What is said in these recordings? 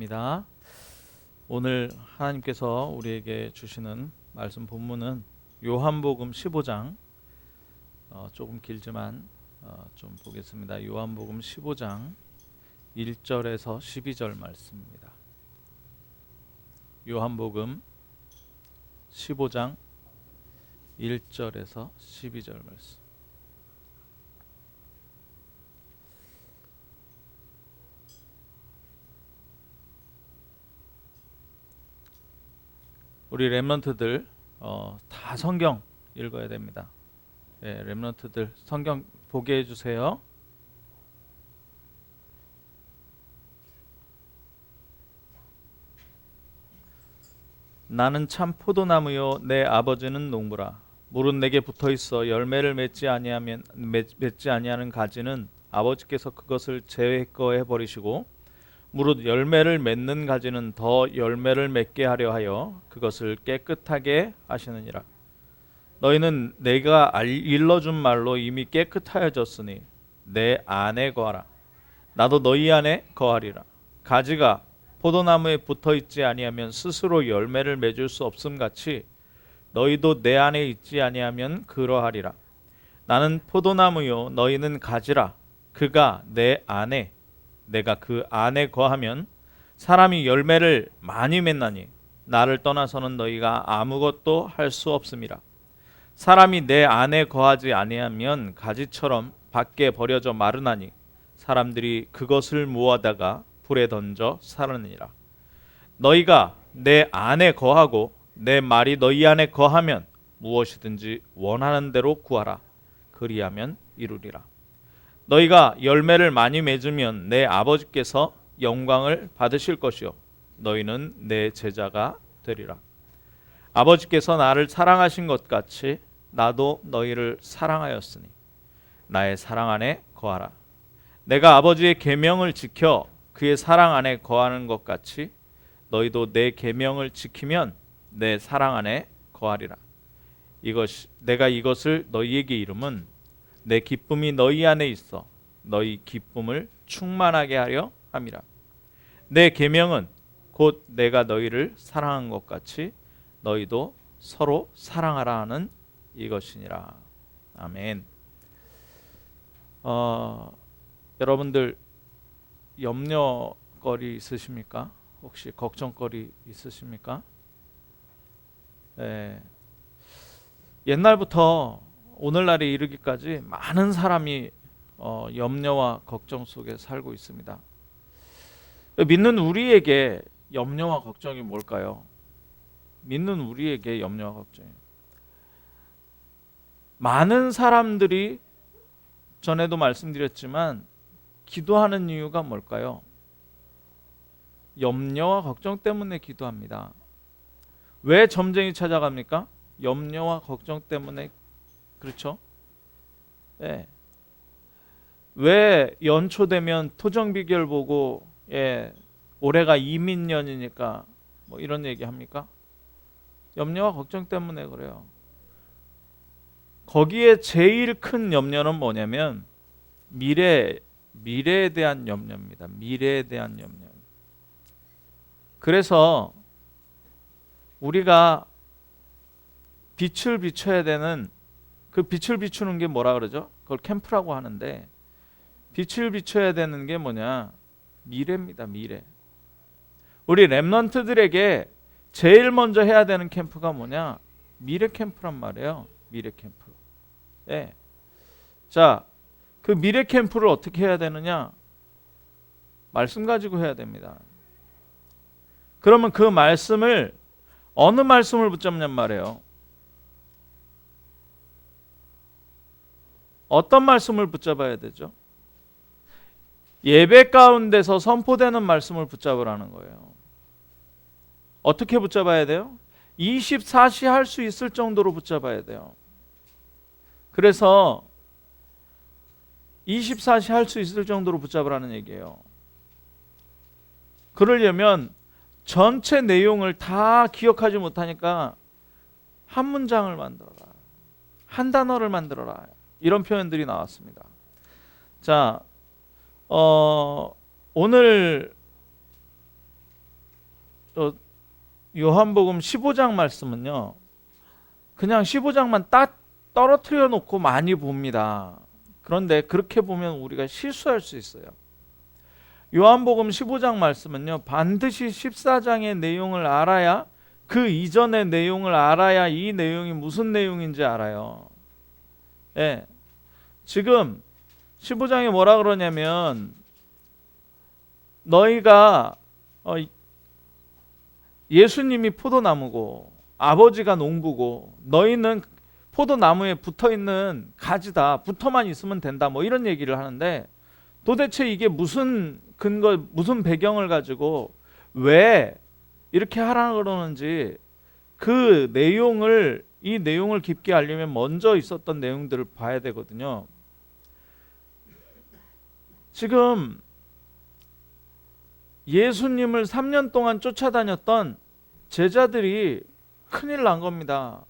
감사합니다. 오늘 하나님께서 우리에게 주시는 말씀 본문은 요한복음 15장, 조금 길지만 좀 보겠습니다. 요한복음 15장 1절에서 12절 말씀입니다. 요한복음 15장 1절에서 12절 말씀. 우리 렘넌트들 다 성경 읽어야 됩니다. 네, 렘넌트들 성경 보게 해주세요. 나는 참 포도나무요 내 아버지는 농부라. 물은 내게 붙어있어 열매를 맺지 아니하는 가지는 아버지께서 그것을 제거해 버리시고 무릇 열매를 맺는 가지는 더 열매를 맺게 하려 하여 그것을 깨끗하게 하시느니라. 너희는 내가 일러준 말로 이미 깨끗하여졌으니 내 안에 거하라. 나도 너희 안에 거하리라. 가지가 포도나무에 붙어있지 아니하면 스스로 열매를 맺을 수 없음 같이 너희도 내 안에 있지 아니하면 그러하리라. 나는 포도나무요 너희는 가지라. 그가 내 안에 내가 그 안에 거하면 사람이 열매를 많이 맺나니 나를 떠나서는 너희가 아무것도 할 수 없음이라. 사람이 내 안에 거하지 아니하면 가지처럼 밖에 버려져 마르나니 사람들이 그것을 모아다가 불에 던져 사르느니라. 너희가 내 안에 거하고 내 말이 너희 안에 거하면 무엇이든지 원하는 대로 구하라. 그리하면 이루리라. 너희가 열매를 많이 맺으면 내 아버지께서 영광을 받으실 것이요 너희는 내 제자가 되리라. 아버지께서 나를 사랑하신 것 같이 나도 너희를 사랑하였으니 나의 사랑 안에 거하라. 내가 아버지의 계명을 지켜 그의 사랑 안에 거하는 것 같이 너희도 내 계명을 지키면 내 사랑 안에 거하리라. 내가 이것을 너희에게 이름은 내 기쁨이 너희 안에 있어 너희 기쁨을 충만하게 하려 함이라. 내 계명은 곧 내가 너희를 사랑한 것 같이 너희도 서로 사랑하라 하는 이것이니라. 아멘. 여러분들 염려거리 있으십니까? 혹시 걱정거리 있으십니까? 네. 옛날부터 오늘날에 이르기까지 많은 사람이 염려와 걱정 속에 살고 있습니다. 믿는 우리에게 염려와 걱정이 뭘까요? 믿는 우리에게 염려와 걱정이 많은 사람들이 전에도 말씀드렸지만 기도하는 이유가 뭘까요? 염려와 걱정 때문에 기도합니다. 왜 점쟁이 찾아갑니까? 염려와 걱정 때문에. 그렇죠? 네. 왜 연초 되면 토정 비결 보고 올해가 이민년이니까 뭐 이런 얘기 합니까? 염려와 걱정 때문에 그래요. 거기에 제일 큰 염려는 뭐냐면 미래에 대한 염려입니다. 미래에 대한 염려. 그래서 우리가 빛을 비춰야 되는 그 빛을 비추는 게 뭐라 그러죠? 그걸 캠프라고 하는데 빛을 비춰야 되는 게 뭐냐? 미래입니다. 미래. 우리 렘넌트들에게 제일 먼저 해야 되는 캠프가 뭐냐? 미래 캠프란 말이에요. 미래 캠프. 네. 자, 그 미래 캠프를 어떻게 해야 되느냐? 말씀 가지고 해야 됩니다. 그러면 그 말씀을 어느 말씀을 붙잡냔 말이에요. 어떤 말씀을 붙잡아야 되죠? 예배 가운데서 선포되는 말씀을 붙잡으라는 거예요. 어떻게 붙잡아야 돼요? 24시 할 수 있을 정도로 붙잡아야 돼요. 그래서 24시 할 수 있을 정도로 붙잡으라는 얘기예요. 그러려면 전체 내용을 다 기억하지 못하니까 한 문장을 만들어라. 한 단어를 만들어라. 이런 표현들이 나왔습니다. 자, 오늘 요한복음 15장 말씀은요, 그냥 15장만 딱 떨어뜨려 놓고 많이 봅니다. 그런데 그렇게 보면 우리가 실수할 수 있어요. 요한복음 15장 말씀은요, 반드시 14장의 내용을 알아야, 그 이전의 내용을 알아야 이 내용이 무슨 내용인지 알아요. 예. 지금 15장에 뭐라 그러냐면, 너희가 예수님이 포도나무고 아버지가 농부고 너희는 포도나무에 붙어있는 가지다, 붙어만 있으면 된다, 뭐 이런 얘기를 하는데, 도대체 이게 무슨 근거, 무슨 배경을 가지고 왜 이렇게 하라 그러는지, 그 내용을, 이 내용을 깊게 알려면 먼저 있었던 내용들을 봐야 되거든요. 지금 예수님을 3년 동안 쫓아다녔던 제자들이 큰일 난 겁니다.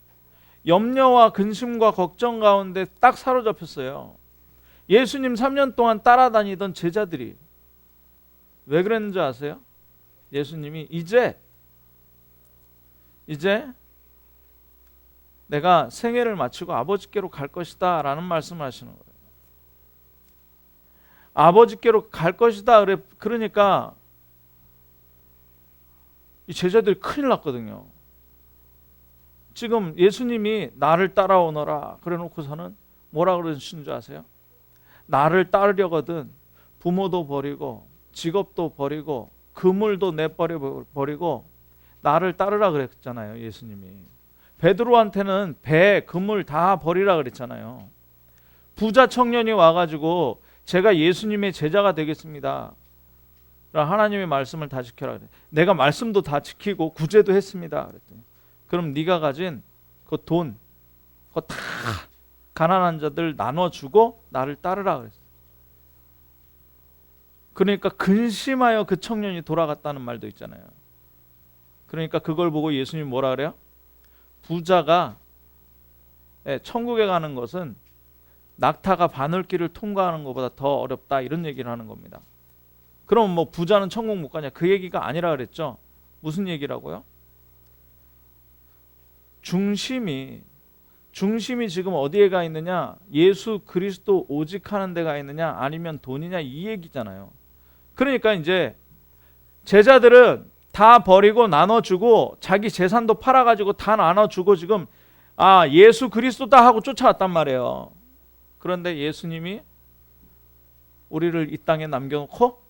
염려와 근심과 걱정 가운데 딱 사로잡혔어요. 예수님 3년 동안 따라다니던 제자들이 왜 그랬는지 아세요? 예수님이 이제 내가 생애를 마치고 아버지께로 갈 것이다 라는 말씀을 하시는 거예요. 아버지께로 갈 것이다. 그러니까 이 제자들이 큰일 났거든요. 지금 예수님이 나를 따라오너라 그래 놓고서는 뭐라 그러시는 줄 아세요? 나를 따르려거든 부모도 버리고 직업도 버리고 그물도 내버려버리고 나를 따르라 그랬잖아요. 예수님이 베드로한테는 배, 그물 다 버리라 그랬잖아요. 부자 청년이 와가지고 제가 예수님의 제자가 되겠습니다, 하나님의 말씀을 다 지켜라 그래. 내가 말씀도 다 지키고 구제도 했습니다 그랬더니, 그럼 네가 가진 그 돈 그거 다 가난한 자들 나눠주고 나를 따르라 그랬어. 그러니까 근심하여 그 청년이 돌아갔다는 말도 있잖아요. 그러니까 그걸 보고 예수님이 뭐라 그래요? 부자가 천국에 가는 것은 낙타가 바늘길을 통과하는 것보다 더 어렵다, 이런 얘기를 하는 겁니다. 그럼 뭐 부자는 천국 못 가냐, 그 얘기가 아니라 그랬죠. 무슨 얘기라고요? 중심이 지금 어디에 가 있느냐? 예수 그리스도 오직 하는 데가 있느냐, 아니면 돈이냐, 이 얘기잖아요. 그러니까 이제 제자들은 다 버리고 나눠주고 자기 재산도 팔아가지고 다 나눠주고 지금 예수 그리스도다 하고 쫓아왔단 말이에요. 그런데 예수님이 우리를 이 땅에 남겨놓고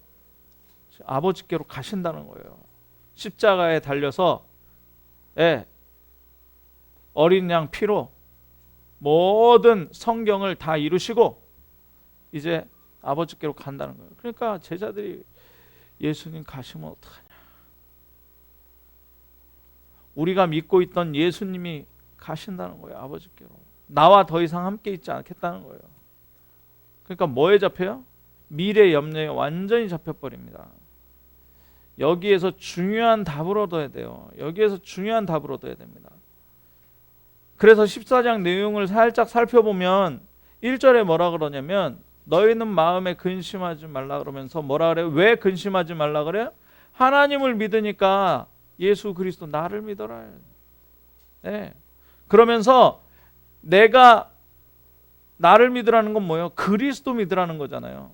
아버지께로 가신다는 거예요. 십자가에 달려서 어린 양 피로 모든 성경을 다 이루시고 이제 아버지께로 간다는 거예요. 그러니까 제자들이 예수님 가시면 어떡하냐, 우리가 믿고 있던 예수님이 가신다는 거예요. 아버지께로 나와 더 이상 함께 있지 않겠다는 거예요. 그러니까 뭐에 잡혀요? 미래 염려에 완전히 잡혀버립니다. 여기에서 중요한 답을 얻어야 돼요. 여기에서 중요한 답을 얻어야 됩니다. 그래서 14장 내용을 살짝 살펴보면 1절에 뭐라 그러냐면, 너희는 마음에 근심하지 말라 그러면서 뭐라 그래요? 왜 근심하지 말라 그래요? 하나님을 믿으니까 예수 그리스도 나를 믿어라. 그러면서 내가 나를 믿으라는 건 뭐예요? 그리스도 믿으라는 거잖아요.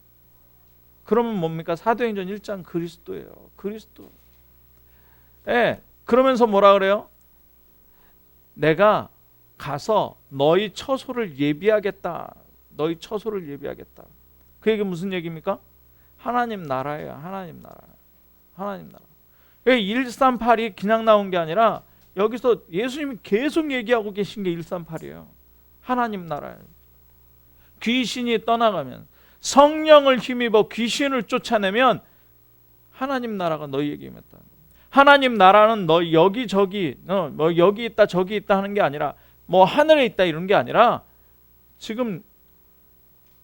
그러면 뭡니까? 사도행전 1장 그리스도예요. 그리스도. 그러면서 뭐라 그래요? 내가 가서 너희 처소를 예비하겠다. 너희 처소를 예비하겠다. 그 얘기 무슨 얘기입니까? 하나님 나라예요. 하나님 나라. 하나님 나라. 138이 그냥 나온 게 아니라 여기서 예수님이 계속 얘기하고 계신 게 138이에요. 하나님 나라예요. 귀신이 떠나가면, 성령을 힘입어 귀신을 쫓아내면 하나님 나라가 너희에게 임했다. 하나님 나라는 너 여기저기 뭐 여기 있다 저기 있다 하는 게 아니라, 뭐 하늘에 있다 이런 게 아니라, 지금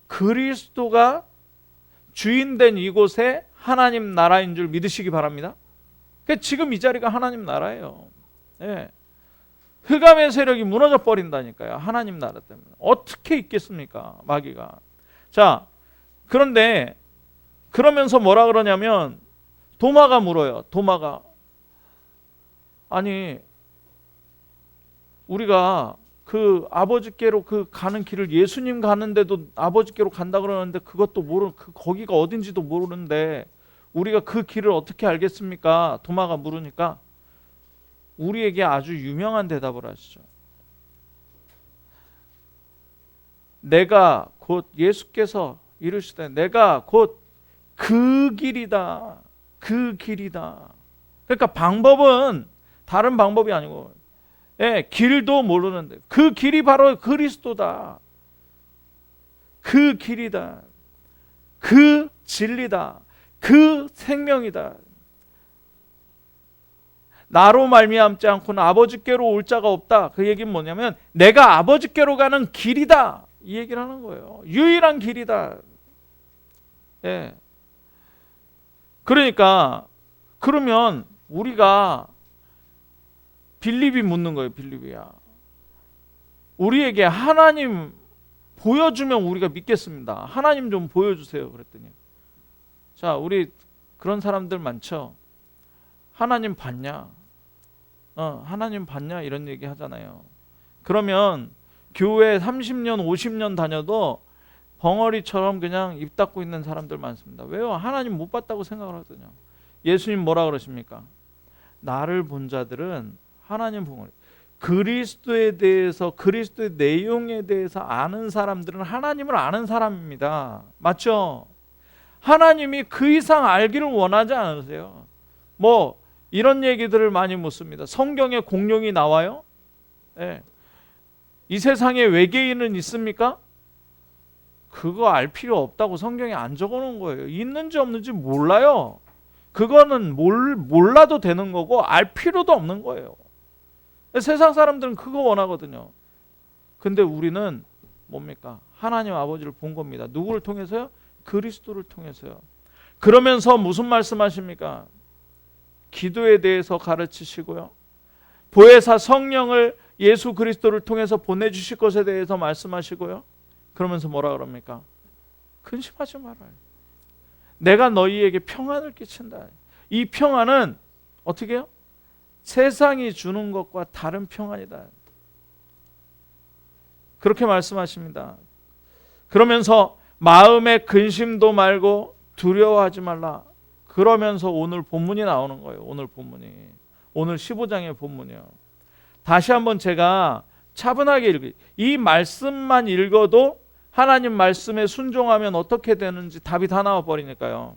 그리스도가 주인된 이곳에 하나님 나라인 줄 믿으시기 바랍니다. 지금 이 자리가 하나님 나라예요. 흑암의 세력이 무너져 버린다니까요. 하나님 나라 때문에. 어떻게 있겠습니까? 마귀가. 자, 그런데 그러면서 뭐라 그러냐면, 도마가 물어요. 도마가 아니 우리가 그 아버지께로 그 가는 길을 예수님 가는데도 아버지께로 간다 그러는데 그것도 거기가 어딘지도 모르는데 우리가 그 길을 어떻게 알겠습니까? 도마가 물으니까 우리에게 아주 유명한 대답을 하시죠. 내가 곧 예수께서 이르시되 내가 곧 그 길이다. 그 길이다. 그러니까 방법은 다른 방법이 아니고 길도 모르는데 그 길이 바로 그리스도다. 그 길이다. 그 진리다. 그 생명이다. 나로 말미암지 않고는 아버지께로 올 자가 없다. 그 얘기는 뭐냐면 내가 아버지께로 가는 길이다. 이 얘기를 하는 거예요. 유일한 길이다. 예. 그러니까 그러면 우리가 빌립이 묻는 거예요. 빌립이야. 우리에게 하나님 보여주면 우리가 믿겠습니다. 하나님 좀 보여주세요. 그랬더니 자, 우리 그런 사람들 많죠. 하나님 봤냐? 하나님 봤냐? 이런 얘기 하잖아요. 그러면 교회 30년, 50년 다녀도 벙어리처럼 그냥 입 닫고 있는 사람들 많습니다. 왜요? 하나님 못 봤다고 생각을 하거든요. 예수님 뭐라 그러십니까? 나를 본 자들은 하나님 본 거예요. 그리스도에 대해서, 그리스도의 내용에 대해서 아는 사람들은 하나님을 아는 사람입니다. 맞죠? 하나님이 그 이상 알기를 원하지 않으세요. 뭐 이런 얘기들을 많이 묻습니다. 성경에 공룡이 나와요? 네. 이 세상에 외계인은 있습니까? 그거 알 필요 없다고 성경에 안 적어놓은 거예요. 있는지 없는지 몰라요. 그거는 몰라도 되는 거고 알 필요도 없는 거예요. 세상 사람들은 그거 원하거든요. 근데 우리는 뭡니까? 하나님 아버지를 본 겁니다. 누구를 통해서요? 그리스도를 통해서요. 그러면서 무슨 말씀하십니까? 기도에 대해서 가르치시고요. 보혜사 성령을 예수 그리스도를 통해서 보내주실 것에 대해서 말씀하시고요. 그러면서 뭐라 그럽니까? 근심하지 말아요. 내가 너희에게 평안을 끼친다. 이 평안은 어떻게 해요? 세상이 주는 것과 다른 평안이다. 그렇게 말씀하십니다. 그러면서 마음의 근심도 말고 두려워하지 말라. 그러면서 오늘 본문이 나오는 거예요. 오늘 본문이. 오늘 15장의 본문이요. 다시 한번 제가 차분하게 읽어요. 이 말씀만 읽어도 하나님 말씀에 순종하면 어떻게 되는지 답이 다 나와 버리니까요.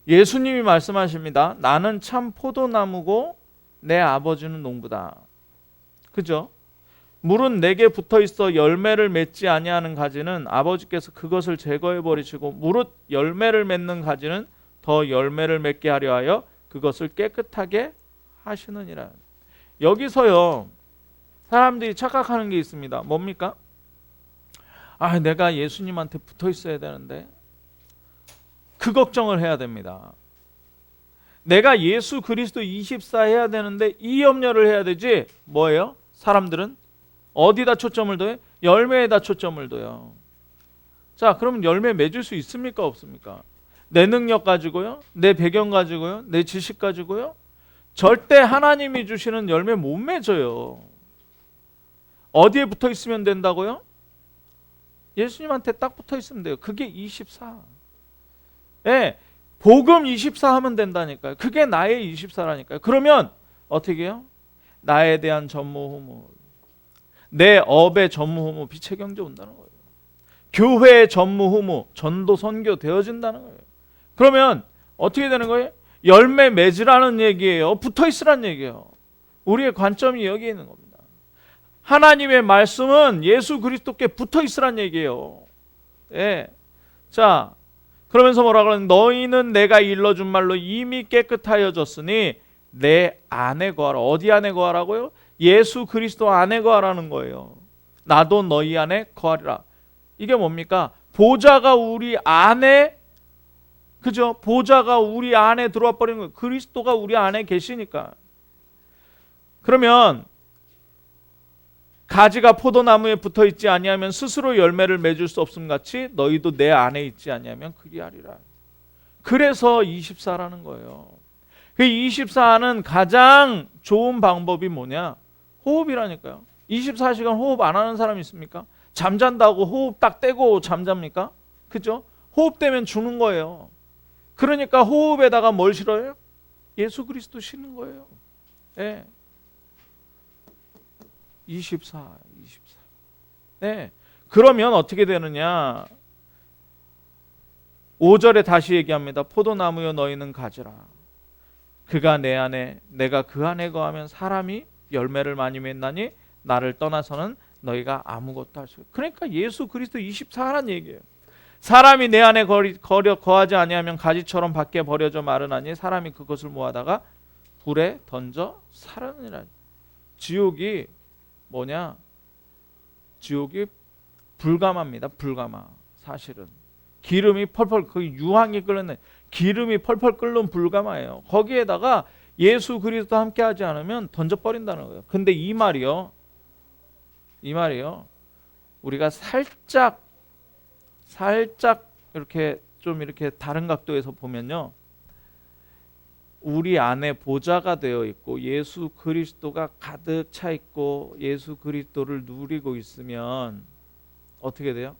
예수님이 말씀하십니다. 나는 참 포도나무고 내 아버지는 농부다. 그죠? 물은 내게 붙어 있어 열매를 맺지 아니하는 가지는 아버지께서 그것을 제거해 버리시고 무릇 열매를 맺는 가지는 더 열매를 맺게 하려 하여 그것을 깨끗하게 하시느니라. 여기서요 사람들이 착각하는 게 있습니다. 뭡니까? 내가 예수님한테 붙어 있어야 되는데 그 걱정을 해야 됩니다. 내가 예수 그리스도 24 해야 되는데 이 염려를 해야 되지. 뭐예요? 사람들은 어디다 초점을 둬요? 열매에다 초점을 둬요. 자, 그러면 열매 맺을 수 있습니까? 없습니까? 내 능력 가지고요? 내 배경 가지고요? 내 지식 가지고요? 절대 하나님이 주시는 열매 못 맺어요. 어디에 붙어 있으면 된다고요? 예수님한테 딱 붙어 있으면 돼요. 그게 24. 예, 복음 24 하면 된다니까요. 그게 나의 24라니까요. 그러면 어떻게 해요? 나에 대한 전무후무, 내 업의 전무후무, 빛의 경제 온다는 거예요. 교회의 전무후무, 전도 선교 되어진다는 거예요. 그러면 어떻게 되는 거예요? 열매 맺으라는 얘기예요. 붙어 있으라는 얘기예요. 우리의 관점이 여기에 있는 겁니다. 하나님의 말씀은 예수 그리스도께 붙어 있으란 얘기예요. 예. 자, 그러면서 뭐라 그러는? 너희는 내가 일러준 말로 이미 깨끗하여졌으니 내 안에 거하라. 어디 안에 거하라고요? 예수 그리스도 안에 거하라는 거예요. 나도 너희 안에 거하리라. 이게 뭡니까? 보좌가 우리 안에, 그죠? 보좌가 우리 안에 들어와 버리는 거예요. 그리스도가 우리 안에 계시니까. 그러면 가지가 포도나무에 붙어 있지 아니하면 스스로 열매를 맺을 수 없음 같이 너희도 내 안에 있지 아니하면 그리하리라. 그래서 24라는 거예요. 그 24는 가장 좋은 방법이 뭐냐? 호흡이라니까요. 24시간 호흡 안 하는 사람 있습니까? 잠잔다고 호흡 딱 떼고 잠잡니까? 그죠? 호흡 떼면 죽는 거예요. 그러니까 호흡에다가 뭘 실어요? 예수 그리스도 실는 거예요. 예. 24. 네. 그러면 어떻게 되느냐? 5절에 다시 얘기합니다. 포도나무여 너희는 가지라. 그가 내 안에 내가 그 안에 거하면 사람이 열매를 많이 맺나니 나를 떠나서는 너희가 아무것도 할 수 없다. 그러니까 예수 그리스도 24라는 얘기예요. 사람이 내 안에 거하지 아니하면 가지처럼 밖에 버려져 마르나니 사람이 그것을 모아다가 불에 던져 살아느니라. 지옥이 뭐냐? 지옥이 불가마입니다. 불가마. 사실은 기름이 펄펄, 그 유황이 끓는 기름이 펄펄 끓는 불가마예요. 거기에다가 예수 그리스도 함께하지 않으면 던져버린다는 거예요. 근데 이 말이요, 우리가 살짝 이렇게 좀 이렇게 다른 각도에서 보면요, 우리 안에 보좌가 되어 있고 예수 그리스도가 가득 차 있고 예수 그리스도를 누리고 있으면 어떻게 돼요?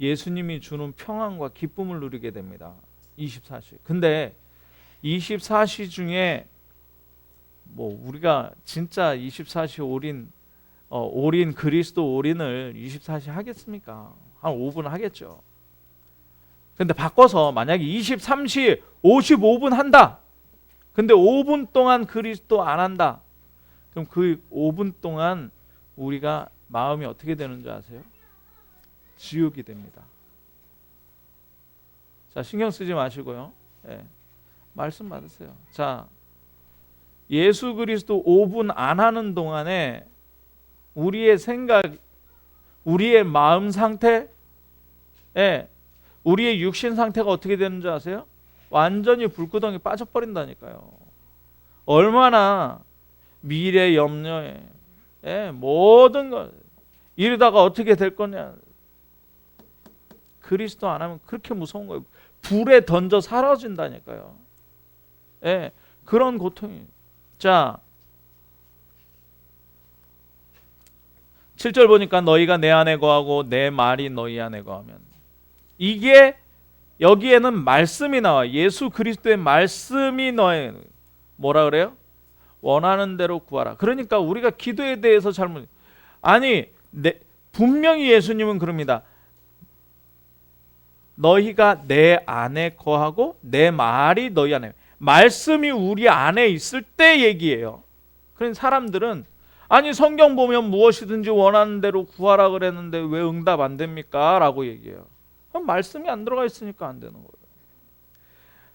예수님이 주는 평안과 기쁨을 누리게 됩니다. 24시. 근데 24시 중에 뭐 우리가 진짜 24시 올인 그리스도 올인을 24시 하겠습니까? 한 5분 하겠죠. 근데 바꿔서 만약에 23시 55분 한다. 근데 5분 동안 그리스도 안 한다. 그럼 그 5분 동안 우리가 마음이 어떻게 되는 줄 아세요? 지옥이 됩니다. 자, 신경 쓰지 마시고요. 예, 말씀 받으세요. 자, 예수 그리스도 5분 안 하는 동안에 우리의 생각, 우리의 마음 상태, 우리의 육신 상태가 어떻게 되는 줄 아세요? 완전히 불구덩이 빠져버린다니까요. 얼마나 미래 염려에 모든 것 이러다가 어떻게 될 거냐. 그리스도 안 하면 그렇게 무서운 거예요. 불에 던져 사라진다니까요. 그런 고통이. 자, 7절 보니까 너희가 내 안에 거하고 내 말이 너희 안에 거하면, 이게 여기에는 말씀이 나와. 예수 그리스도의 말씀이 너의 뭐라 그래요? 원하는 대로 구하라. 그러니까 우리가 기도에 대해서 잘못, 아니 분명히 예수님은 그럽니다. 너희가 내 안에 거하고 내 말이 너희 안에, 말씀이 우리 안에 있을 때 얘기예요. 그러니까 사람들은 아니 성경 보면 무엇이든지 원하는 대로 구하라 그랬는데 왜 응답 안 됩니까? 라고 얘기해요. 그럼 말씀이 안 들어가 있으니까 안 되는 거예요.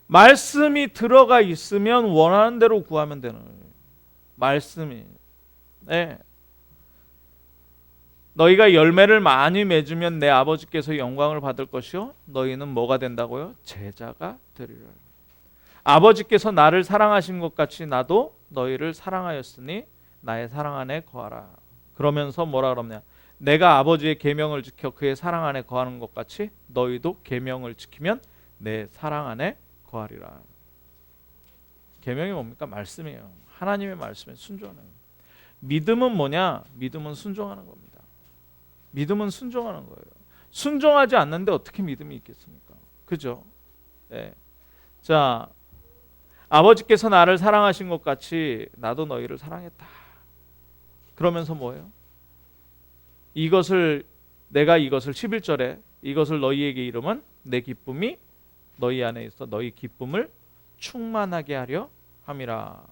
말씀이 들어가 있으면 원하는 대로 구하면 되는 거예요. 말씀이. 너희가 열매를 많이 맺으면 내 아버지께서 영광을 받을 것이요 너희는 뭐가 된다고요? 제자가 되리라. 아버지께서 나를 사랑하신 것 같이 나도 너희를 사랑하였으니 나의 사랑 안에 거하라. 그러면서 뭐라 그러냐? 내가 아버지의 계명을 지켜 그의 사랑 안에 거하는 것 같이 너희도 계명을 지키면 내 사랑 안에 거하리라. 계명이 뭡니까? 말씀이에요. 하나님의 말씀에 순종하는 거예요. 믿음은 뭐냐? 믿음은 순종하는 겁니다. 믿음은 순종하는 거예요. 순종하지 않는데 어떻게 믿음이 있겠습니까? 그죠? 자, 아버지께서 나를 사랑하신 것 같이 나도 너희를 사랑했다. 그러면서 뭐예요? 내가 이것을 11절에 이것을 너희에게 이름은 내 기쁨이 너희 안에 있어 너희 기쁨을 충만하게 하려 함이라.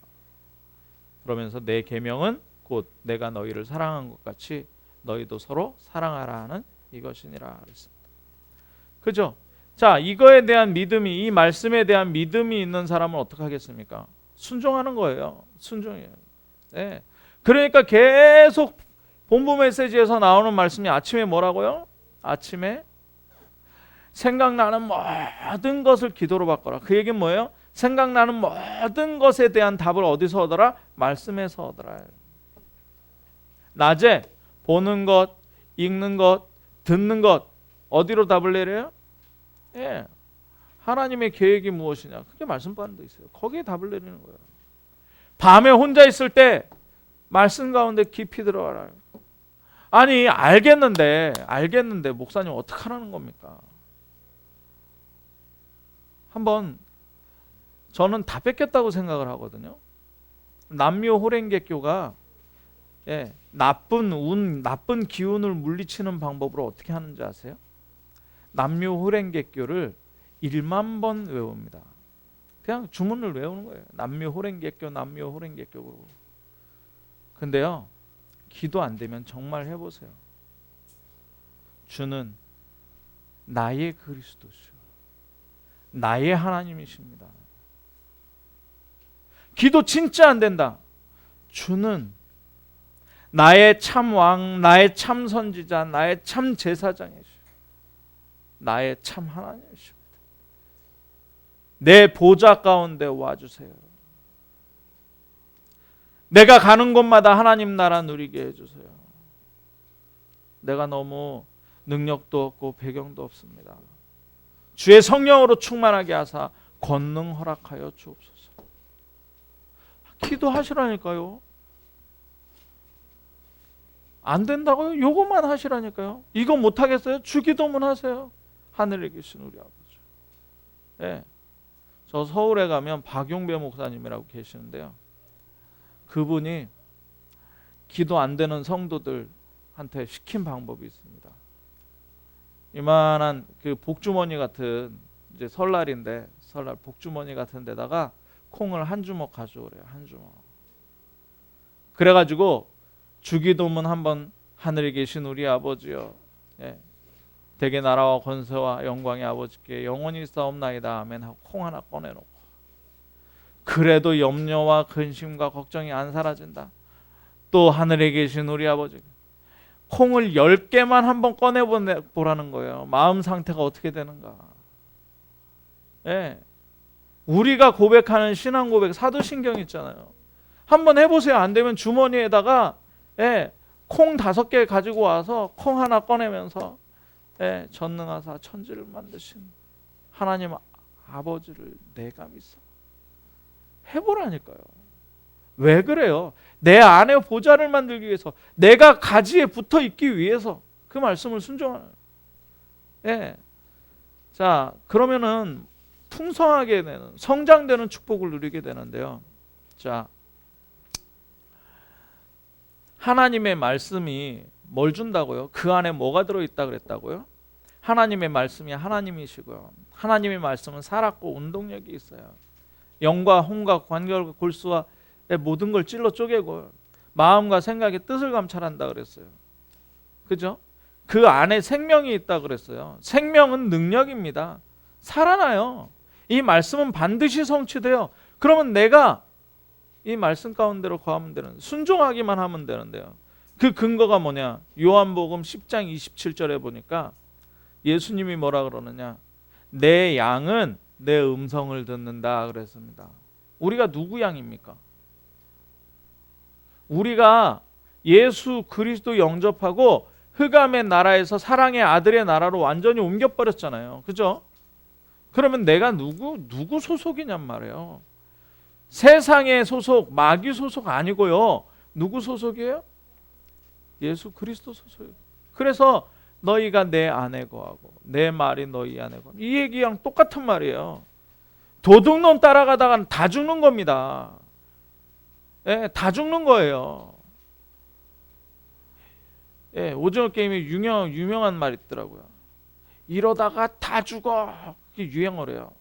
그러면서 내 계명은 곧 내가 너희를 사랑한 것 같이 너희도 서로 사랑하라 하는 이것이니라 그랬습니다. 그죠? 자, 이거에 대한 믿음이, 이 말씀에 대한 믿음이 있는 사람은 어떻게 하겠습니까? 순종하는 거예요. 순종이에요. 그러니까 계속 본부 메시지에서 나오는 말씀이 아침에 뭐라고요? 아침에 생각나는 모든 것을 기도로 바꿔라. 그 얘기는 뭐예요? 생각나는 모든 것에 대한 답을 어디서 얻어라? 말씀에서 얻어라. 낮에 보는 것, 읽는 것, 듣는 것 어디로 답을 내려요? 하나님의 계획이 무엇이냐? 그게 말씀받는 데 있어요. 거기에 답을 내리는 거예요. 밤에 혼자 있을 때 말씀 가운데 깊이 들어가라. 아니 알겠는데 목사님 어떻게 하라는 겁니까? 한번 저는 다 뺏겼다고 생각을 하거든요. 남묘 호랭개교가 나쁜 기운을 물리치는 방법으로 어떻게 하는지 아세요? 남묘 호랭개교를 1만 번 외웁니다. 그냥 주문을 외우는 거예요. 남묘 호랭개교. 근데요, 기도 안 되면 정말 해보세요. 주는 나의 그리스도시요 나의 하나님이십니다. 기도 진짜 안 된다. 주는 나의 참 왕, 나의 참 선지자, 나의 참 제사장이시오. 나의 참 하나님이십니다. 내 보좌 가운데 와주세요. 내가 가는 곳마다 하나님 나라 누리게 해주세요. 내가 너무 능력도 없고 배경도 없습니다. 주의 성령으로 충만하게 하사 권능 허락하여 주옵소서. 기도하시라니까요. 안 된다고요? 요것만 하시라니까요. 이거 못하겠어요? 주기도문 하세요. 하늘에 계신 우리 아버지. 저 서울에 가면 박용배 목사님이라고 계시는데요. 그분이 기도 안 되는 성도들한테 시킨 방법이 있습니다. 이만한 그 복주머니 같은, 이제 설날 복주머니 같은 데다가 콩을 한 주먹 가져오래요. 한 주먹. 그래가지고 주기도문 한번 하늘에 계신 우리 아버지여, 대개 나라와 권세와 영광의 아버지께 영원히 싸움나이다 아멘 하고 콩 하나 꺼내놓고, 그래도 염려와 근심과 걱정이 안 사라진다. 또 하늘에 계신 우리 아버지, 콩을 10개만 한번 꺼내보라는 거예요. 마음 상태가 어떻게 되는가. 우리가 고백하는 신앙 고백, 사도신경 있잖아요. 한번 해보세요. 안 되면 주머니에다가 콩 5개 가지고 와서 콩 하나 꺼내면서 전능하사 천지를 만드신 하나님 아버지를 내가 믿어. 해보라니까요. 왜 그래요? 내 안에 보좌를 만들기 위해서, 내가 가지에 붙어 있기 위해서 그 말씀을 순종하는. 자, 그러면은 풍성하게 되는, 성장되는 축복을 누리게 되는데요. 자, 하나님의 말씀이 뭘 준다고요? 그 안에 뭐가 들어있다 그랬다고요? 하나님의 말씀이 하나님이시고요. 하나님의 말씀은 살았고 운동력이 있어요. 영과 혼과 관결과 골수와 모든 걸 찔러 쪼개고 마음과 생각의 뜻을 감찰한다 그랬어요. 그죠? 그 안에 생명이 있다 그랬어요. 생명은 능력입니다. 살아나요. 이 말씀은 반드시 성취돼요. 그러면 내가 이 말씀 가운데로 거하면 되는, 순종하기만 하면 되는데요. 그 근거가 뭐냐? 요한복음 10장 27절에 보니까 예수님이 뭐라 그러느냐? 내 양은 내 음성을 듣는다 그랬습니다. 우리가 누구 양입니까? 우리가 예수 그리스도 영접하고 흑암의 나라에서 사랑의 아들의 나라로 완전히 옮겨버렸잖아요. 그죠? 그러면 내가 누구 소속이냔 말이에요. 세상의 소속, 마귀 소속 아니고요. 누구 소속이에요? 예수 그리스도 소속이에요. 그래서 너희가 내 안에 거하고 내 말이 너희 안에 거하고, 이 얘기랑 똑같은 말이에요. 도둑놈 따라가다가 다 죽는 겁니다. 다 죽는 거예요. 오징어 게임에 유명한 말이 있더라고요. 이러다가 다 죽어. 그게 유행어래요.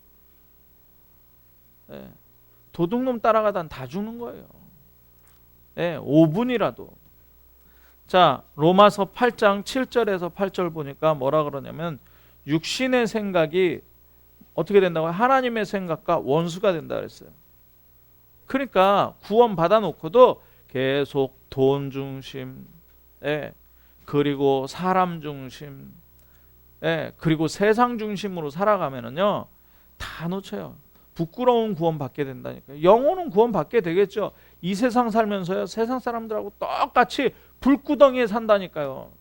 도둑놈 따라가다 다 죽는 거예요. 5분이라도. 자, 로마서 8장 7절에서 8절 보니까 뭐라 그러냐면, 육신의 생각이 어떻게 된다고요? 하나님의 생각과 원수가 된다 그랬어요. 그러니까 구원 받아놓고도 계속 돈 중심, 그리고 사람 중심, 그리고 세상 중심으로 살아가면은요, 다 놓쳐요. 부끄러운 구원 받게 된다니까요. 영혼은 구원 받게 되겠죠. 이 세상 살면서요, 세상 사람들하고 똑같이 불구덩이에 산다니까요.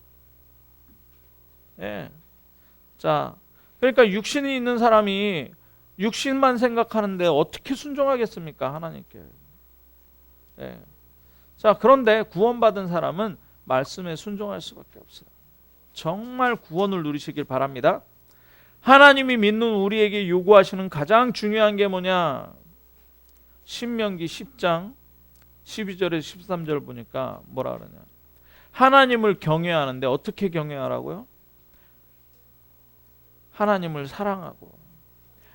자, 그러니까 육신이 있는 사람이 육신만 생각하는데 어떻게 순종하겠습니까? 하나님께. 예. 자, 그런데 구원받은 사람은 말씀에 순종할 수밖에 없어요. 정말 구원을 누리시길 바랍니다. 하나님이 믿는 우리에게 요구하시는 가장 중요한 게 뭐냐? 신명기 10장 12절에서 13절 보니까 뭐라 그러냐? 하나님을 경외하는데 어떻게 경외하라고요? 하나님을 사랑하고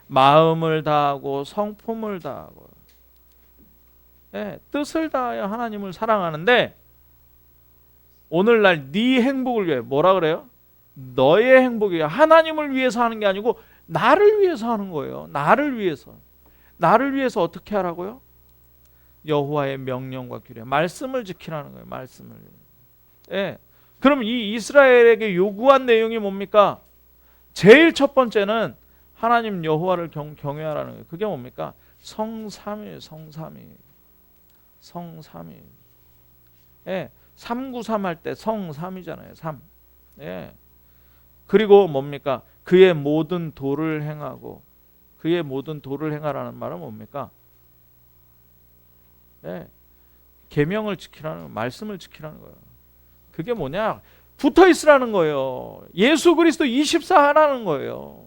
마음을 다하고 성품을 다하고, 예, 뜻을 다하여 하나님을 사랑하는데, 오늘날 네 행복을 위해 뭐라 그래요? 너의 행복이 하나님을 위해서 하는 게 아니고 나를 위해서 하는 거예요. 나를 위해서 어떻게 하라고요? 여호와의 명령과 규례, 말씀을 지키라는 거예요. 말씀을. 예. 그럼 이 이스라엘에게 요구한 내용이 뭡니까? 제일 첫 번째는 하나님 여호와를 경외하라는 거예요. 그게 뭡니까? 성삼위. 예. 393 할 때 성삼이잖아요. 3. 예. 그리고 뭡니까? 그의 모든 도를 행하고, 그의 모든 도를 행하라는 말은 뭡니까? 예. 계명을 지키라는, 말씀을 지키라는 거예요. 그게 뭐냐? 붙어 있으라는 거예요. 예수 그리스도 24 하라는 거예요.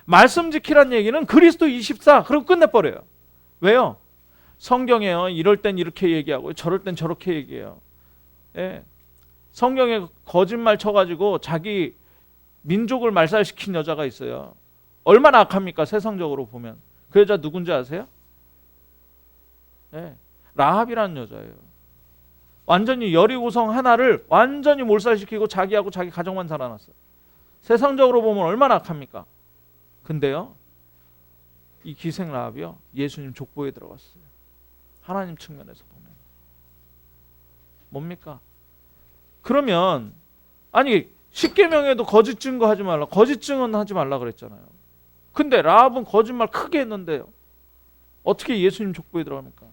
말씀 지키라는 얘기는 그리스도 24, 그리고 끝내버려요. 왜요? 성경에요, 이럴 땐 이렇게 얘기하고 저럴 땐 저렇게 얘기해요. 예. 성경에 거짓말 쳐가지고 자기 민족을 말살시킨 여자가 있어요. 얼마나 악합니까? 세상적으로 보면. 그 여자 누군지 아세요? 예. 라합이라는 여자예요. 완전히 여리고성 하나를 완전히 몰살시키고 자기하고 자기 가족만 살아났어요. 세상적으로 보면 얼마나 악합니까? 근데요, 이 기생 라합이요, 예수님 족보에 들어갔어요. 하나님 측면에서 보면 뭡니까? 그러면 아니, 십계명에도 거짓 증거하지 말라, 거짓 증언하지 말라 그랬잖아요. 근데 라합은 거짓말 크게 했는데요, 어떻게 예수님 족보에 들어갑니까?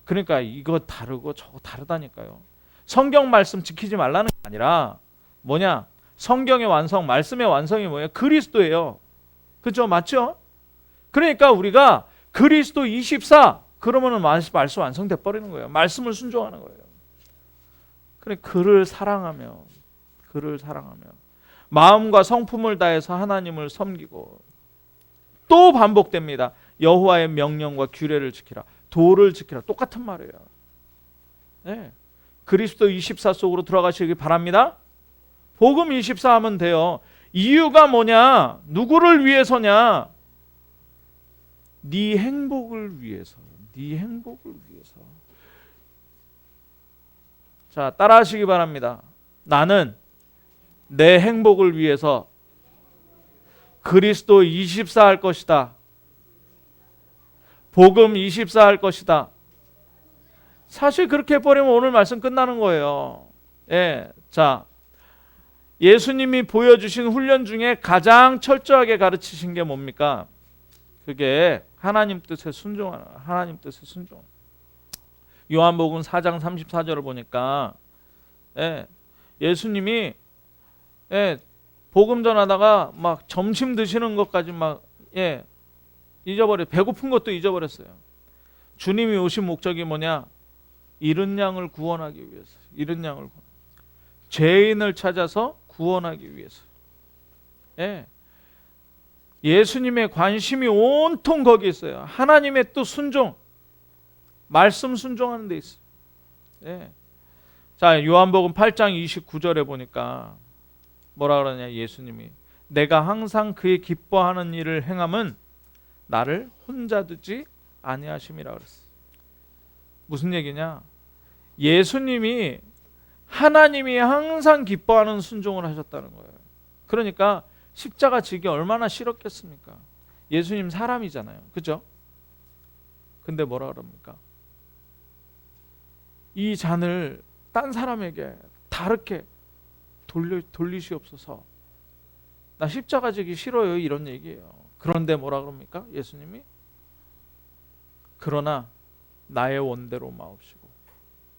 그러니까 이거 다르고 저거 다르다니까요. 성경 말씀 지키지 말라는 게 아니라 뭐냐? 성경의 완성, 말씀의 완성이 뭐예요? 그리스도예요. 그렇죠? 맞죠? 그러니까 우리가 그리스도 24, 그러면은 말씀 완성돼 버리는 거예요. 말씀을 순종하는 거예요. 그래, 그를 사랑하며 마음과 성품을 다해서 하나님을 섬기고, 또 반복됩니다. 여호와의 명령과 규례를 지키라, 도를 지키라. 똑같은 말이에요. 네. 그리스도 24 속으로 들어가시기 바랍니다. 복음 24 하면 돼요. 이유가 뭐냐? 누구를 위해서냐? 네 행복을 위해서. 자, 따라하시기 바랍니다. 나는 내 행복을 위해서 그리스도 24 할 것이다. 복음 24 할 것이다. 사실 그렇게 해버리면 오늘 말씀 끝나는 거예요. 예. 자, 예수님이 보여주신 훈련 중에 가장 철저하게 가르치신 게 뭡니까? 그게 하나님 뜻에 순종하는, 하나님 뜻에 순종. 요한복음 4장 34절을 보니까, 예, 예수님이, 예, 복음 전하다가 막 점심 드시는 것까지 막, 예, 배고픈 것도 잊어버렸어요. 주님이 오신 목적이 뭐냐? 잃은 양을 구원하기 위해서. 죄인을 찾아서 구원하기 위해서. 예. 예수님의 관심이 온통 거기 있어요. 하나님의 또 순종, 말씀 순종하는 데 있어요. 예. 자, 요한복음 8장 29절에 보니까 뭐라 그러냐? 예수님이 내가 항상 그의 기뻐하는 일을 행함은 나를 혼자 두지 아니하심이라 그랬어요. 무슨 얘기냐? 예수님이, 하나님이 항상 기뻐하는 순종을 하셨다는 거예요. 그러니까 십자가 지기 얼마나 싫었겠습니까? 예수님 사람이잖아요. 그죠? 근데 뭐라 그럽니까? 이 잔을 딴 사람에게 다르게 돌리시옵소서. 나 십자가 지기 싫어요. 이런 얘기예요. 그런데 뭐라 그럽니까? 예수님이 그러나 나의 원대로 마옵시고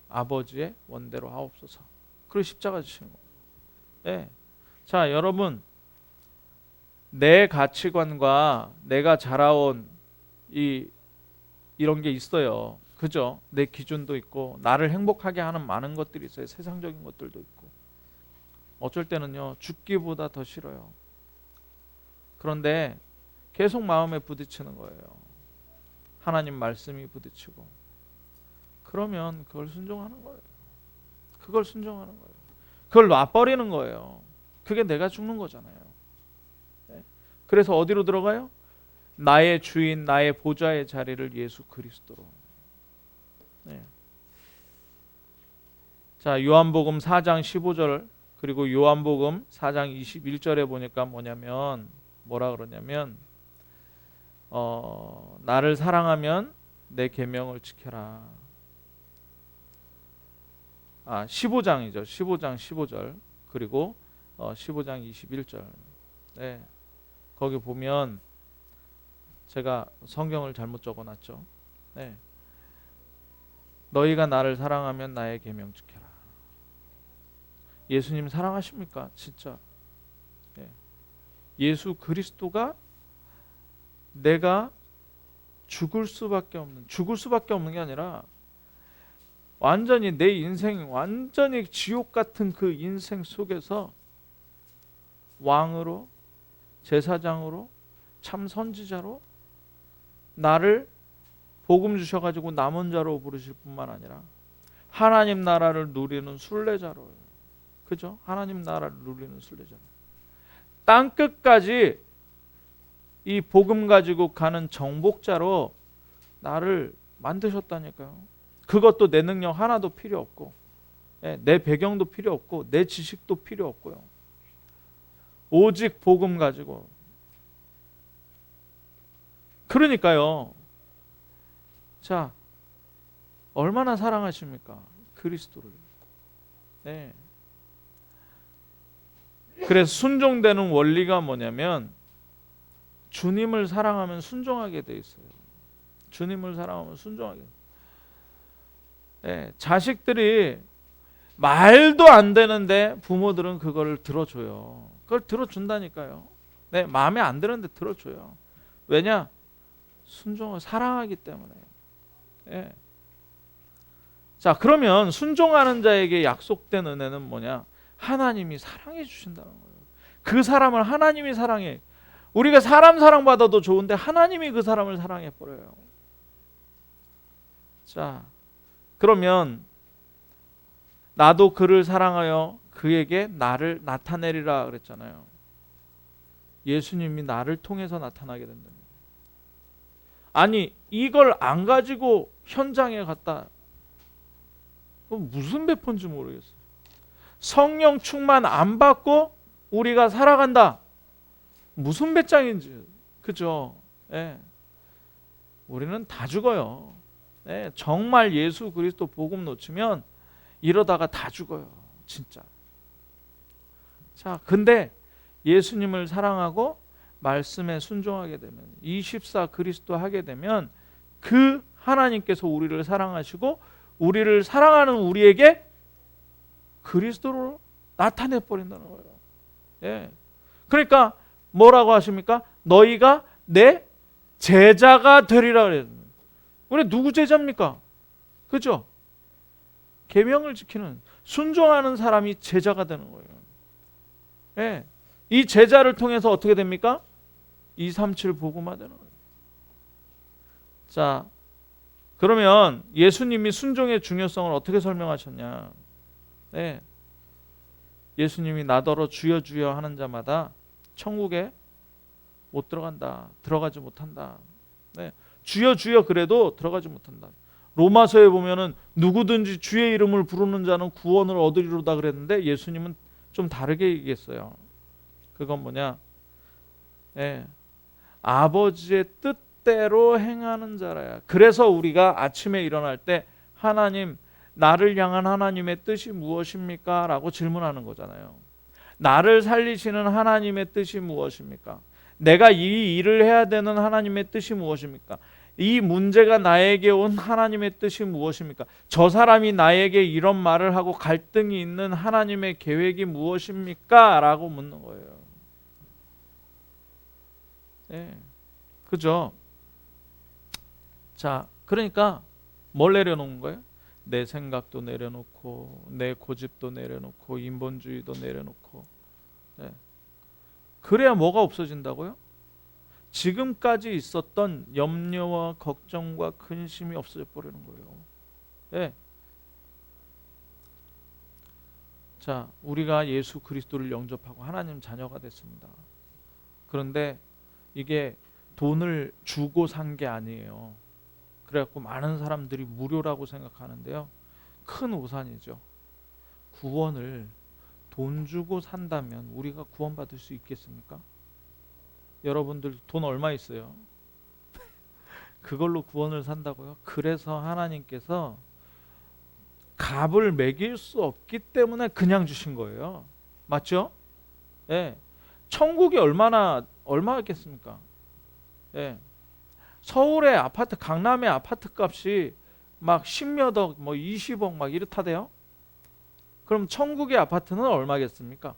아버지의 원대로 하옵소서. 그리고 십자가 지시는 거예요. 예. 자, 여러분, 내 가치관과 내가 자라온 이런 게 있어요. 그죠? 내 기준도 있고 나를 행복하게 하는 많은 것들이 있어요. 세상적인 것들도 있고. 어쩔 때는요, 죽기보다 더 싫어요. 그런데 계속 마음에 부딪히는 거예요. 하나님 말씀이 부딪히고. 그러면 그걸 순종하는 거예요. 그걸 순종하는 거예요. 그걸 놔버리는 거예요. 그게 내가 죽는 거잖아요. 네? 그래서 어디로 들어가요? 나의 주인, 나의 보좌의 자리를 예수 그리스도로. 네. 자, 요한복음 4장 15절 그리고 요한복음 4장 21절에 보니까 뭐냐면 뭐라 그러냐면 나를 사랑하면 내 계명을 지켜라. 15장이죠. 15장 15절 그리고 15장 21절. 네. 거기 보면 제가 성경을 잘못 적어놨죠. 네. 너희가 나를 사랑하면 나의 계명 지켜라. 예수님 사랑하십니까? 진짜. 네. 예수 그리스도가 내가 죽을 수밖에 없는 게 아니라 완전히 내 인생 완전히 지옥 같은 그 인생 속에서 왕으로 제사장으로 참 선지자로 나를 복음 주셔가지고 남은 자로 부르실 뿐만 아니라 하나님 나라를 누리는 순례자로, 그죠? 하나님 나라를 누리는 순례자. 땅 끝까지 이 복음 가지고 가는 정복자로 나를 만드셨다니까요. 그것도 내 능력 하나도 필요 없고, 내 배경도 필요 없고, 내 지식도 필요 없고요. 오직 복음 가지고. 그러니까요. 자, 얼마나 사랑하십니까? 그리스도를. 네. 그래서 순종되는 원리가 뭐냐면 주님을 사랑하면 순종하게 돼 있어요. 주님을 사랑하면 순종하게. 네. 자식들이 말도 안 되는데 부모들은 그걸 들어줘요. 그걸 들어준다니까요. 네, 마음에 안 드는데 들어줘요. 왜냐? 순종을 사랑하기 때문에. 예. 자, 그러면 순종하는 자에게 약속된 은혜는 뭐냐? 하나님이 사랑해 주신다는 거예요. 그 사람을 하나님이 사랑해. 우리가 사람 사랑받아도 좋은데 하나님이 그 사람을 사랑해 버려요. 자, 그러면 나도 그를 사랑하여 그에게 나를 나타내리라 그랬잖아요. 예수님이 나를 통해서 나타나게 된다. 아니, 이걸 안 가지고 현장에 갔다. 무슨 배포인지 모르겠어요. 성령 충만 안 받고 우리가 살아간다. 무슨 배짱인지. 그죠? 예. 우리는 다 죽어요. 예. 정말 예수 그리스도 복음 놓치면 이러다가 다 죽어요. 진짜. 자, 근데 예수님을 사랑하고 말씀에 순종하게 되면 24 그리스도 하게 되면 그 하나님께서 우리를 사랑하시고 우리를 사랑하는 우리에게 그리스도로 나타내 버린다는 거예요. 예. 그러니까 뭐라고 하십니까? 너희가 내 제자가 되리라 그래요. 우리 누구 제자입니까? 그죠? 계명을 지키는 순종하는 사람이 제자가 되는 거예요. 예. 이 제자를 통해서 어떻게 됩니까? 237 복음화 되는 거예요. 자, 그러면 예수님이 순종의 중요성을 어떻게 설명하셨냐? 네. 예수님이 나더러 주여 주여 하는 자마다 천국에 못 들어간다. 들어가지 못한다. 네. 주여 주여 그래도 들어가지 못한다. 로마서에 보면은 누구든지 주의 이름을 부르는 자는 구원을 얻으리로다 그랬는데 예수님은 좀 다르게 얘기했어요. 그건 뭐냐? 네. 아버지의 뜻대로 행하는 자라야. 그래서 우리가 아침에 일어날 때 하나님, 나를 향한 하나님의 뜻이 무엇입니까? 라고 질문하는 거잖아요. 나를 살리시는 하나님의 뜻이 무엇입니까? 내가 이 일을 해야 되는 하나님의 뜻이 무엇입니까? 이 문제가 나에게 온 하나님의 뜻이 무엇입니까? 저 사람이 나에게 이런 말을 하고 갈등이 있는 하나님의 계획이 무엇입니까? 라고 묻는 거예요. 네. 그죠? 자, 그러니까 뭘 내려놓은 거예요? 내 생각도 내려놓고, 내 고집도 내려놓고, 인본주의도 내려놓고. 네. 그래야 뭐가 없어진다고요? 지금까지 있었던 염려와 걱정과 근심이 없어져 버리는 거예요. 네. 자, 우리가 예수 그리스도를 영접하고 하나님 자녀가 됐습니다. 그런데 이게 돈을 주고 산 게 아니에요. 그래갖고 많은 사람들이 무료라고 생각하는데요. 큰 오산이죠. 구원을 돈 주고 산다면 우리가 구원받을 수 있겠습니까? 여러분들 돈 얼마 있어요? 그걸로 구원을 산다고요? 그래서 하나님께서 값을 매길 수 없기 때문에 그냥 주신 거예요. 맞죠? 예. 천국이 얼마겠습니까? 예. 서울의 아파트, 강남의 아파트 값이 막 10몇 억, 뭐 20억 막 이렇다대요. 그럼 천국의 아파트는 얼마겠습니까?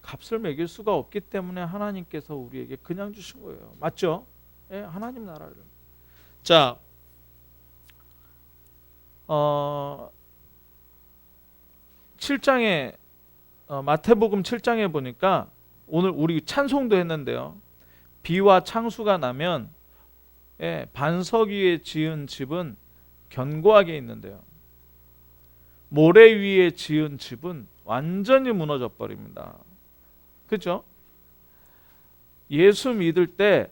값을 매길 수가 없기 때문에 하나님께서 우리에게 그냥 주신 거예요. 맞죠? 예, 하나님 나라를. 자, 7장에 마태복음 7장에 보니까 오늘 우리 찬송도 했는데요. 비와 창수가 나면 반석 위에 지은 집은 견고하게 있는데요. 모래 위에 지은 집은 완전히 무너져 버립니다. 그렇죠? 예수 믿을 때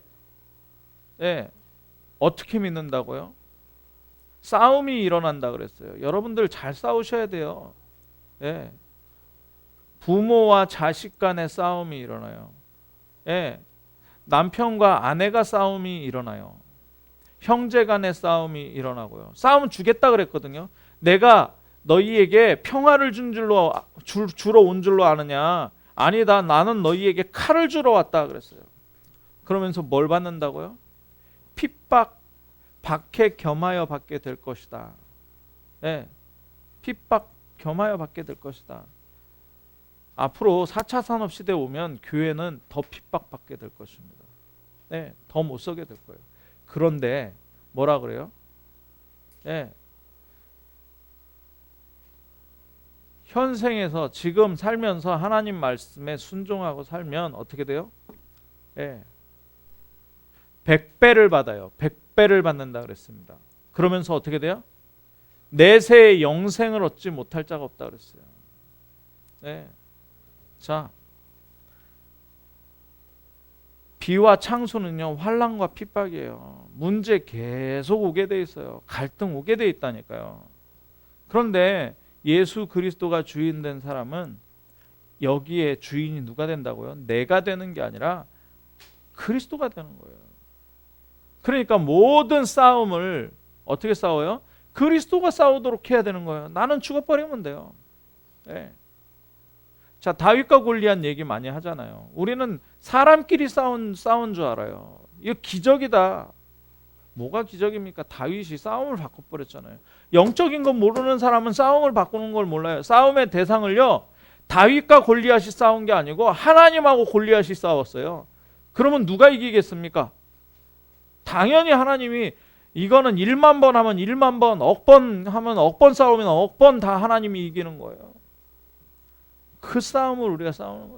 어떻게 믿는다고요? 싸움이 일어난다 그랬어요. 여러분들 잘 싸우셔야 돼요. 부모와 자식 간의 싸움이 일어나요. 남편과 아내가 싸움이 일어나요. 형제 간의 싸움이 일어나고요. 싸움 주겠다 그랬거든요. 내가 너희에게 평화를 주러 온 줄로 아느냐? 아니다. 나는 너희에게 칼을 주러 왔다 그랬어요. 그러면서 뭘 받는다고요? 핍박, 박해 겸하여 받게 될 것이다. 핍박 겸하여 받게 될 것이다. 앞으로 4차 산업시대에 오면 교회는 더 핍박받게 될 것입니다. 더 못 서게 될 거예요. 그런데 뭐라 그래요? 현생에서 지금 살면서 하나님 말씀에 순종하고 살면 어떻게 돼요? 100배를 받아요. 100배를 받는다 그랬습니다. 그러면서 어떻게 돼요? 내세의 영생을 얻지 못할 자가 없다 그랬어요. 자, 비와 창수는요 환난과 핍박이에요. 문제 계속 오게 돼 있어요. 갈등 오게 돼 있다니까요. 그런데 예수 그리스도가 주인 된 사람은 여기에 주인이 누가 된다고요? 내가 되는 게 아니라 그리스도가 되는 거예요. 그러니까 모든 싸움을 어떻게 싸워요? 그리스도가 싸우도록 해야 되는 거예요. 나는 죽어버리면 돼요. 자, 다윗과 골리앗 얘기 많이 하잖아요. 우리는 사람끼리 싸운 줄 알아요. 이거 기적이다. 뭐가 기적입니까? 다윗이 싸움을 바꿔버렸잖아요. 영적인 건 모르는 사람은 싸움을 바꾸는 걸 몰라요. 싸움의 대상을요 다윗과 골리앗이 싸운 게 아니고 하나님하고 골리앗이 싸웠어요. 그러면 누가 이기겠습니까? 당연히 하나님이. 이거는 1만 번 하면 1만 번, 억 번 하면 억 번 싸우면 억 번 다 하나님이 이기는 거예요. 그 싸움을 우리가 싸우는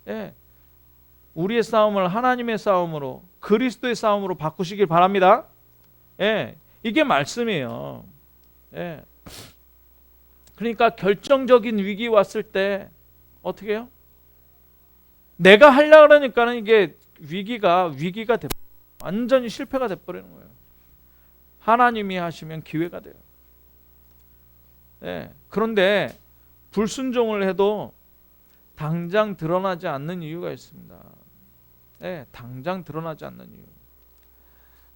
거예요. 우리의 싸움을 하나님의 싸움으로, 그리스도의 싸움으로 바꾸시길 바랍니다. 이게 말씀이에요. 그러니까 결정적인 위기 왔을 때 어떻게 해요? 내가 하려고 그러니까는 이게 위기가 완전히 실패가 돼버리는 거예요. 하나님이 하시면 기회가 돼요. 그런데 불순종을 해도 당장 드러나지 않는 이유가 있습니다. 당장 드러나지 않는 이유.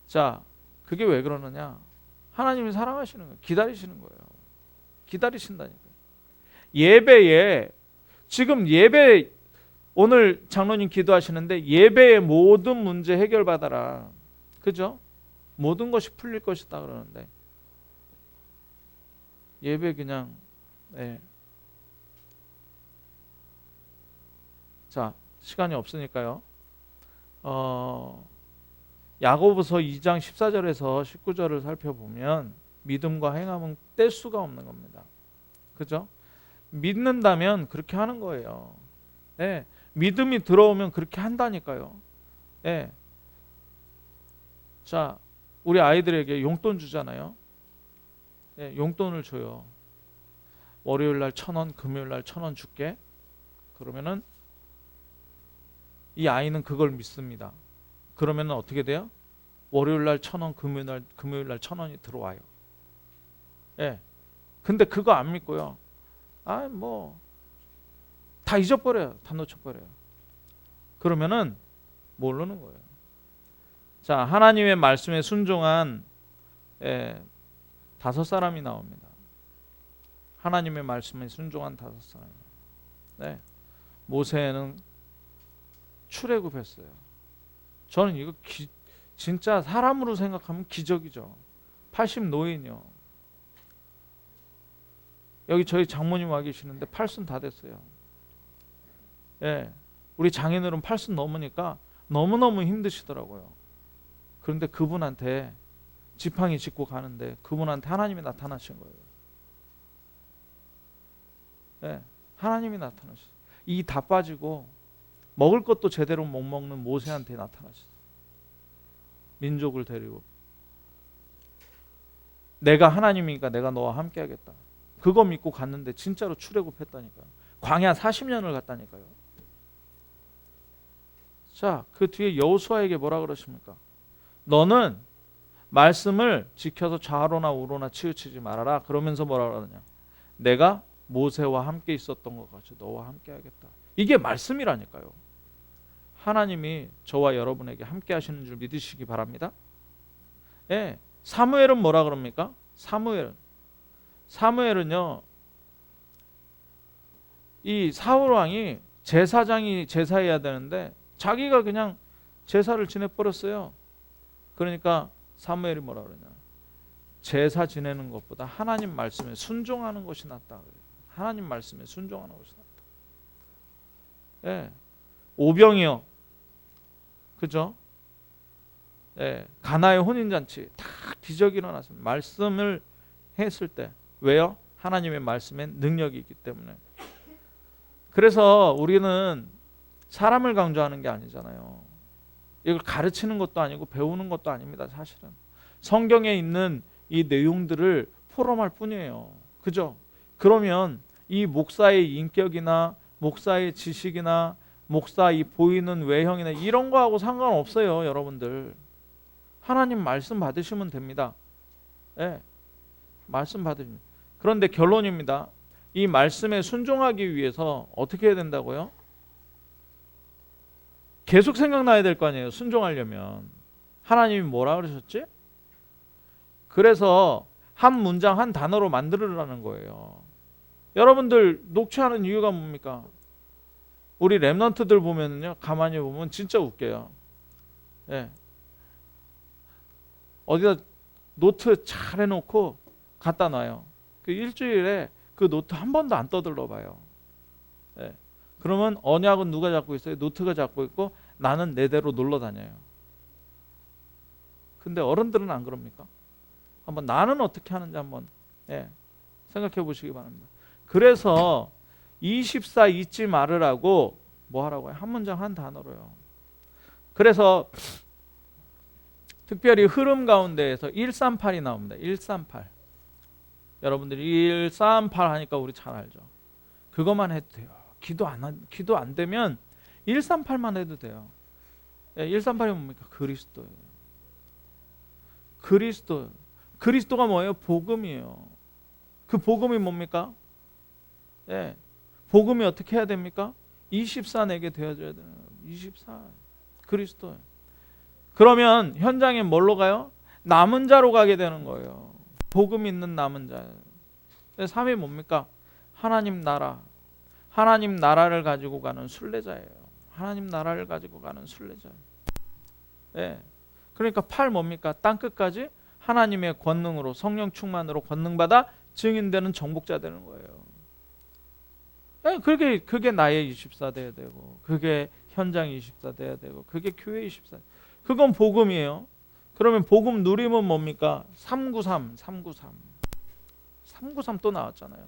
자, 그게 왜 그러느냐? 하나님이 사랑하시는 거예요. 기다리시는 거예요. 기다리신다니까요. 예배에 지금 오늘 장로님 기도하시는데 예배의 모든 문제 해결받아라. 그죠? 모든 것이 풀릴 것이다 그러는데 예배 그냥 자, 시간이 없으니까요. 야고보서 2장 14절에서 19절을 살펴보면 믿음과 행함은 뗄 수가 없는 겁니다. 그죠? 믿는다면 그렇게 하는 거예요. 예. 믿음이 들어오면 그렇게 한다니까요. 예. 자, 우리 아이들에게 용돈 주잖아요. 예, 용돈을 줘요. 월요일 날 1,000원, 금요일 날 1,000원 줄게. 그러면은 이 아이는 그걸 믿습니다. 그러면은 어떻게 돼요? 월요일 날 1,000원, 금요일 날 1,000원이 들어와요. 예. 근데 그거 안 믿고요. 아, 뭐 다 잊어버려요. 다 놓쳐버려요. 그러면은 모르는 거예요. 자, 하나님의 말씀에 순종한 5사람이 나옵니다. 하나님의 말씀에 순종한 5사람. 네. 모세는 출애굽했어요. 저는 이거 진짜 사람으로 생각하면 기적이죠. 80 노인이요. 여기 저희 장모님 와 계시는데 80 다 됐어요. 예, 우리 장인어른 80 넘으니까 너무너무 힘드시더라고요. 그런데 그분한테 지팡이 짚고 가는데 그분한테 하나님이 나타나신 거예요. 예, 하나님이 나타나셨어요. 이 다 빠지고 먹을 것도 제대로 못 먹는 모세한테 나타나셨어요. 민족을 데리고 내가 하나님이니까 내가 너와 함께 하겠다. 그거 믿고 갔는데 진짜로 출애굽했다니까요. 광야 40년을 갔다니까요. 자, 그 뒤에 여호수아에게 뭐라 그러십니까? 너는 말씀을 지켜서 좌로나 우로나 치우치지 말아라. 그러면서 뭐라 그러냐? 내가 모세와 함께 있었던 것 같이 너와 함께 하겠다. 이게 말씀이라니까요. 하나님이 저와 여러분에게 함께 하시는 줄 믿으시기 바랍니다. 예, 사무엘은 뭐라 그럽니까? 사무엘은요, 이 사울 왕이 제사장이 제사해야 되는데 자기가 그냥 제사를 지내버렸어요. 그러니까 사무엘이 뭐라 그러냐? 제사 지내는 것보다 하나님 말씀에 순종하는 것이 낫다. 하나님 말씀에 순종하는 것이 낫다. 예, 오병이요, 그죠? 예, 가나의 혼인잔치 다 기적이 일어났습니다. 말씀을 했을 때. 왜요? 하나님의 말씀에 능력이 있기 때문에. 그래서 우리는 사람을 강조하는 게 아니잖아요. 이걸 가르치는 것도 아니고 배우는 것도 아닙니다. 사실은 성경에 있는 이 내용들을 포럼할 뿐이에요. 그죠? 그러면 이 목사의 인격이나 목사의 지식이나 목사 이 보이는 외형이나 이런 거하고 상관없어요. 여러분들 하나님 말씀 받으시면 됩니다. 예, 말씀 받으시면. 그런데 결론입니다. 이 말씀에 순종하기 위해서 어떻게 해야 된다고요? 계속 생각나야 될 거 아니에요. 순종하려면. 하나님이 뭐라 그러셨지? 그래서 한 문장 한 단어로 만들으라는 거예요. 여러분들 녹취하는 이유가 뭡니까? 우리 랩런트들 보면요, 가만히 보면 진짜 웃겨요. 예. 어디다 노트 잘 해놓고 갖다 놔요. 그 일주일에 그 노트 한 번도 안 떠들러 봐요. 예. 그러면 언약은 누가 잡고 있어요? 노트가 잡고 있고 나는 내대로 놀러 다녀요. 근데 어른들은 안 그럽니까? 한번 나는 어떻게 하는지 한번 생각해 보시기 바랍니다. 그래서 24 잊지 말으라고 뭐 하라고요? 한 문장 한 단어로요. 그래서 특별히 흐름 가운데에서 138이 나옵니다. 138. 여러분들이 138 하니까 우리 잘 알죠. 그것만 해도 돼요. 기도 안 되면 138만 해도 돼요. 138이 뭡니까? 그리스도예요. 그리스도가 뭐예요? 복음이에요. 그 복음이 뭡니까? 복음이 어떻게 해야 됩니까? 24 내게 되어줘야 돼요. 24 그리스도. 그러면 현장에 뭘로 가요? 남은 자로 가게 되는 거예요. 복음 있는 남은 자. 3이 뭡니까? 하나님 나라. 하나님 나라를 가지고 가는 순례자예요. 하나님 나라를 가지고 가는 순례자. 그러니까 8 뭡니까? 땅 끝까지 하나님의 권능으로 성령 충만으로 권능받아 증인되는 정복자 되는 거예요. 그게 나의 24 돼야 되고, 그게 현장 24 돼야 되고, 그게 교회 24. 그건 복음이에요. 그러면 복음 누림은 뭡니까? 393 또 나왔잖아요.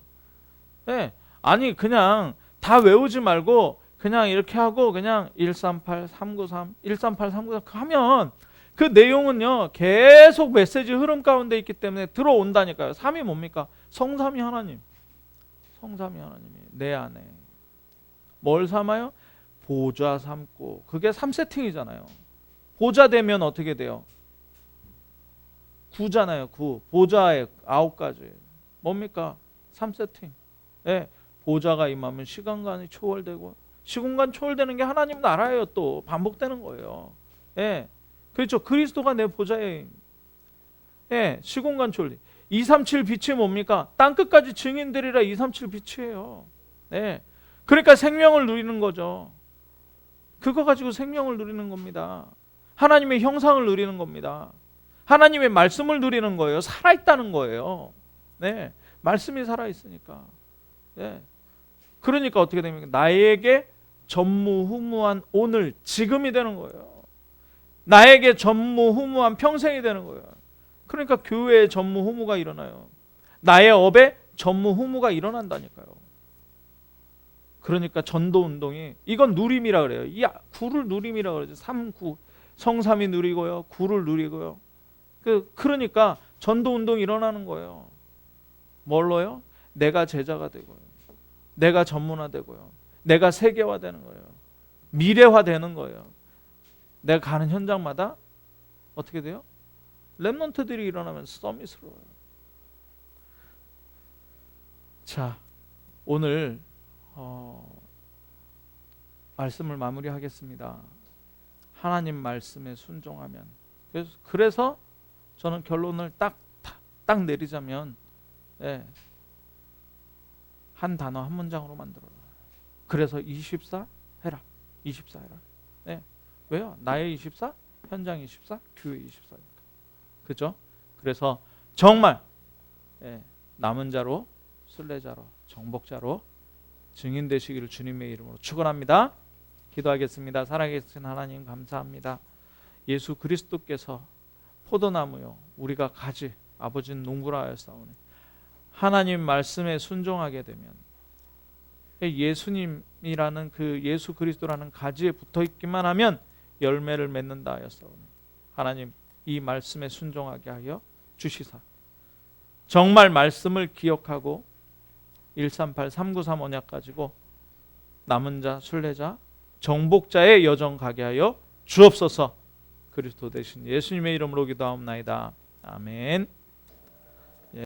네. 아니 그냥 다 외우지 말고 그냥 이렇게 하고 그냥 138 393 138 393 하면 그 내용은요 계속 메시지 흐름 가운데 있기 때문에 들어온다니까요. 3이 뭡니까? 성삼위 하나님. 성삼위 하나님이 내 안에 뭘 삼아요? 보좌 삼고. 그게 3세팅이잖아요. 보좌 되면 어떻게 돼요? 9잖아요. 9. 보좌에 9가지. 뭡니까? 3세팅. 예. 보좌가 임하면 시간관이 초월되고, 시공간 초월되는 게 하나님 나라예요. 또 반복되는 거예요. 예. 그렇죠. 그리스도가 내 보좌에. 예. 시공간 초월. 237 빛이 뭡니까? 땅 끝까지 증인들이라 237 빛이에요. 예. 그러니까 생명을 누리는 거죠. 그거 가지고 생명을 누리는 겁니다. 하나님의 형상을 누리는 겁니다. 하나님의 말씀을 누리는 거예요. 살아있다는 거예요. 네, 말씀이 살아있으니까. 네. 그러니까 어떻게 됩니까? 나에게 전무후무한 오늘, 지금이 되는 거예요. 나에게 전무후무한 평생이 되는 거예요. 그러니까 교회에 전무후무가 일어나요. 나의 업에 전무후무가 일어난다니까요. 그러니까 전도운동이, 이건 누림이라 그래요. 이 9를 누림이라 그러죠. 3, 9. 성삼이 누리고요. 9를 누리고요. 그러니까 전도운동이 일어나는 거예요. 뭘로요? 내가 제자가 되고요. 내가 전문화되고요. 내가 세계화되는 거예요. 미래화되는 거예요. 내가 가는 현장마다 어떻게 돼요? 렘넌트들이 일어나면 서밋으로요. 자, 오늘 말씀을 마무리하겠습니다. 하나님 말씀에 순종하면. 그래서 저는 결론을 딱 내리자면, 예, 한 단어 한 문장으로 만들어요. 그래서 24 해라. 24 해라. 예. 왜요? 나의 24, 현장 24, 교회 24니까. 그죠? 그래서 정말, 예, 남은 자로, 순례자로, 정복자로 증인 되시기를 주님의 이름으로 축원합니다. 기도하겠습니다. 살아계신 하나님 감사합니다. 예수 그리스도께서 포도나무요 우리가 가지, 아버지는 농구라하였사오니 하나님 말씀에 순종하게 되면 예수님이라는 그 예수 그리스도라는 가지에 붙어있기만 하면 열매를 맺는다 하였사오니 하나님 이 말씀에 순종하게 하여 주시사 정말 말씀을 기억하고 138 393 언약 가지고 남은 자, 순례자, 정복자의 여정 가게 하여 주옵소서. 그리스도 대신 예수님의 이름으로 기도하옵나이다. 아멘.